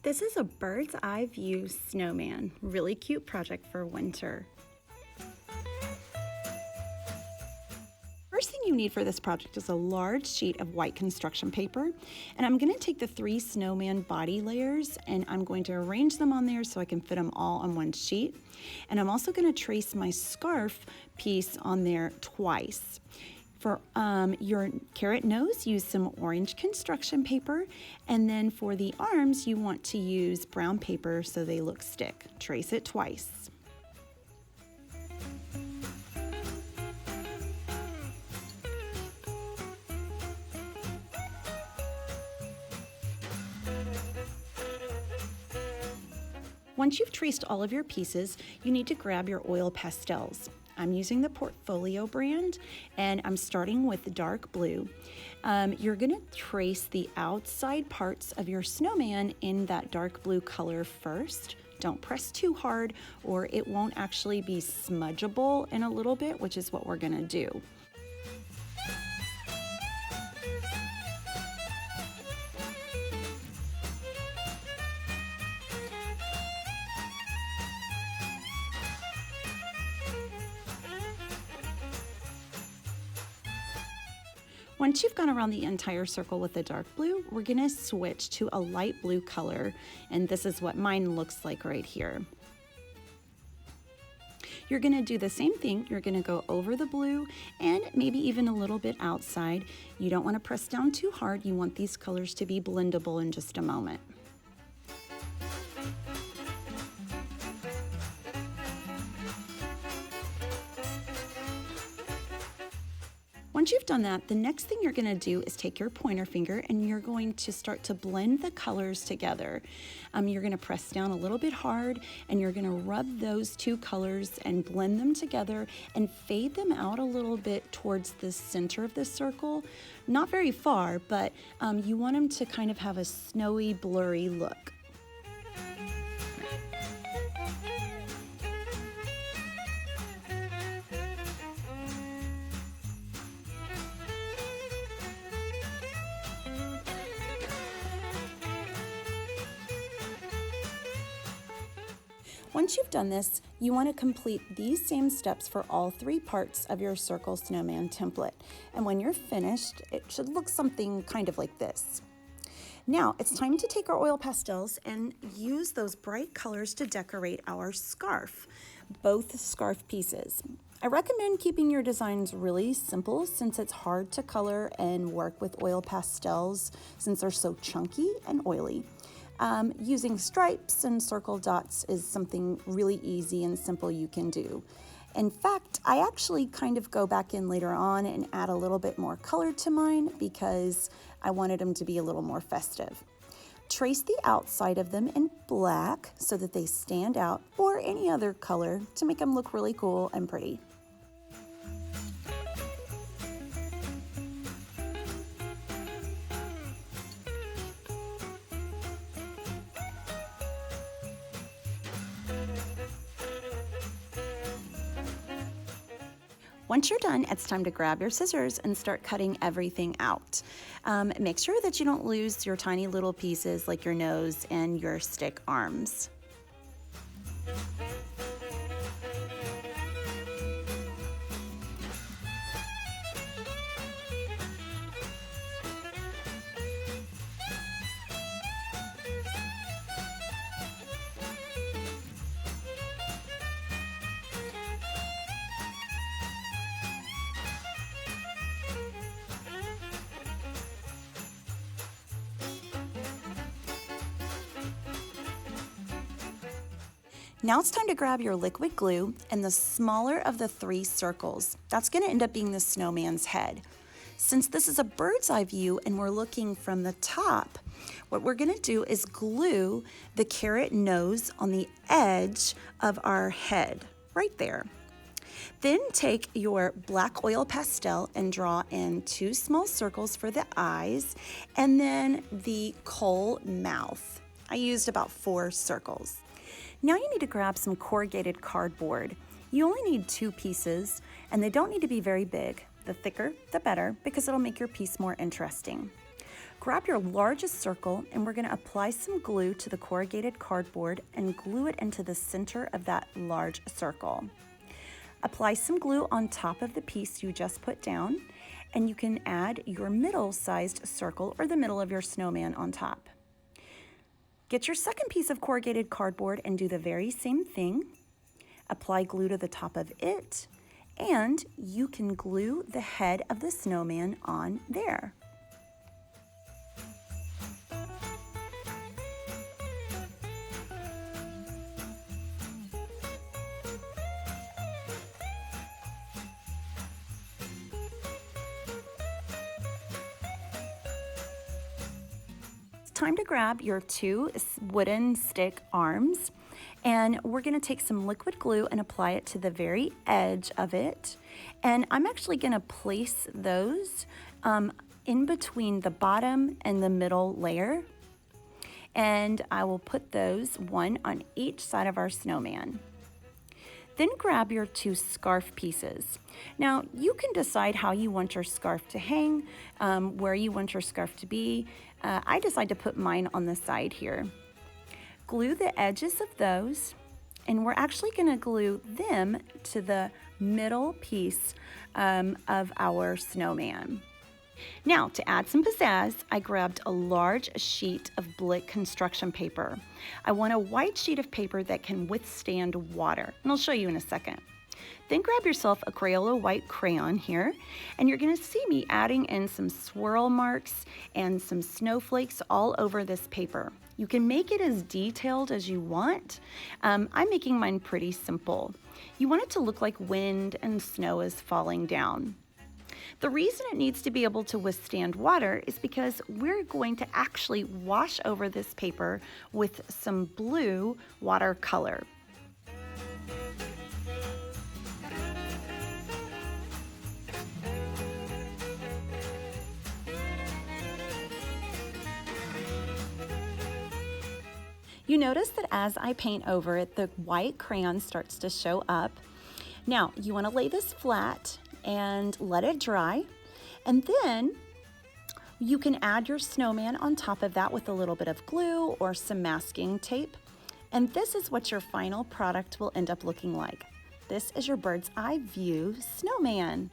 This is a bird's eye view snowman. Really cute project for winter. First thing you need for this project is a large sheet of white construction paper, and I'm going to take the 3 snowman body layers and I'm going to arrange them on there so I can fit them all on one sheet. And I'm also going to trace my scarf piece on there twice. For your carrot nose, use some orange construction paper, and then for the arms, you want to use brown paper so they look stick. Trace it twice. Once you've traced all of your pieces, you need to grab your oil pastels. I'm using the Portfolio brand, and I'm starting with the dark blue. You're gonna trace the outside parts of your snowman in that dark blue color first. Don't press too hard or it won't actually be smudgeable in a little bit, which is what we're gonna do. Once you've gone around the entire circle with the dark blue, we're gonna switch to a light blue color, and this is what mine looks like right here. You're gonna do the same thing. You're gonna go over the blue and maybe even a little bit outside. You don't wanna press down too hard. You want these colors to be blendable in just a moment. Once you've done that, the next thing you're going to do is take your pointer finger and you're going to start to blend the colors together. You're going to press down a little bit hard and you're going to rub those 2 colors and blend them together and fade them out a little bit towards the center of the circle. Not very far, but you want them to kind of have a snowy, blurry look. Once you've done this, you want to complete these same steps for all 3 parts of your circle snowman template. And when you're finished, it should look something kind of like this. Now, it's time to take our oil pastels and use those bright colors to decorate our scarf, both scarf pieces. I recommend keeping your designs really simple since it's hard to color and work with oil pastels since they're so chunky and oily. Using stripes and circle dots is something really easy and simple you can do. In fact, I actually kind of go back in later on and add a little bit more color to mine because I wanted them to be a little more festive. Trace the outside of them in black so that they stand out, or any other color to make them look really cool and pretty. Once you're done, it's time to grab your scissors and start cutting everything out. Make sure that you don't lose your tiny little pieces like your nose and your stick arms. Now it's time to grab your liquid glue and the smaller of the 3 circles. That's going to end up being the snowman's head. Since this is a bird's eye view and we're looking from the top, what we're going to do is glue the carrot nose on the edge of our head, right there. Then take your black oil pastel and draw in 2 small circles for the eyes and then the coal mouth. I used about 4 circles. Now you need to grab some corrugated cardboard. You only need 2 pieces, and they don't need to be very big. The thicker, the better, because it'll make your piece more interesting. Grab your largest circle and we're going to apply some glue to the corrugated cardboard and glue it into the center of that large circle. Apply some glue on top of the piece you just put down, and you can add your middle-sized circle or the middle of your snowman on top. Get your second piece of corrugated cardboard and do the very same thing. Apply glue to the top of it, and you can glue the head of the snowman on there. Time to grab your two wooden stick arms, and we're going to take some liquid glue and apply it to the very edge of it. And I'm actually going to place those in between the bottom and the middle layer, and I will put those one on each side of our snowman. Then grab your two scarf pieces. Now, you can decide how you want your scarf to hang, where you want your scarf to be. I decide to put mine on the side here. Glue the edges of those, and we're actually going to glue them to the middle piece of our snowman. Now, to add some pizzazz, I grabbed a large sheet of Blick construction paper. I want a white sheet of paper that can withstand water, and I'll show you in a second. Then grab yourself a Crayola white crayon here, and you're going to see me adding in some swirl marks and some snowflakes all over this paper. You can make it as detailed as you want. I'm making mine pretty simple. You want it to look like wind and snow is falling down. The reason it needs to be able to withstand water is because we're going to actually wash over this paper with some blue watercolor. You notice that as I paint over it, the white crayon starts to show up. Now, you want to lay this flat and let it dry, and then you can add your snowman on top of that with a little bit of glue or some masking tape, and this is what your final product will end up looking like. This is your bird's eye view snowman.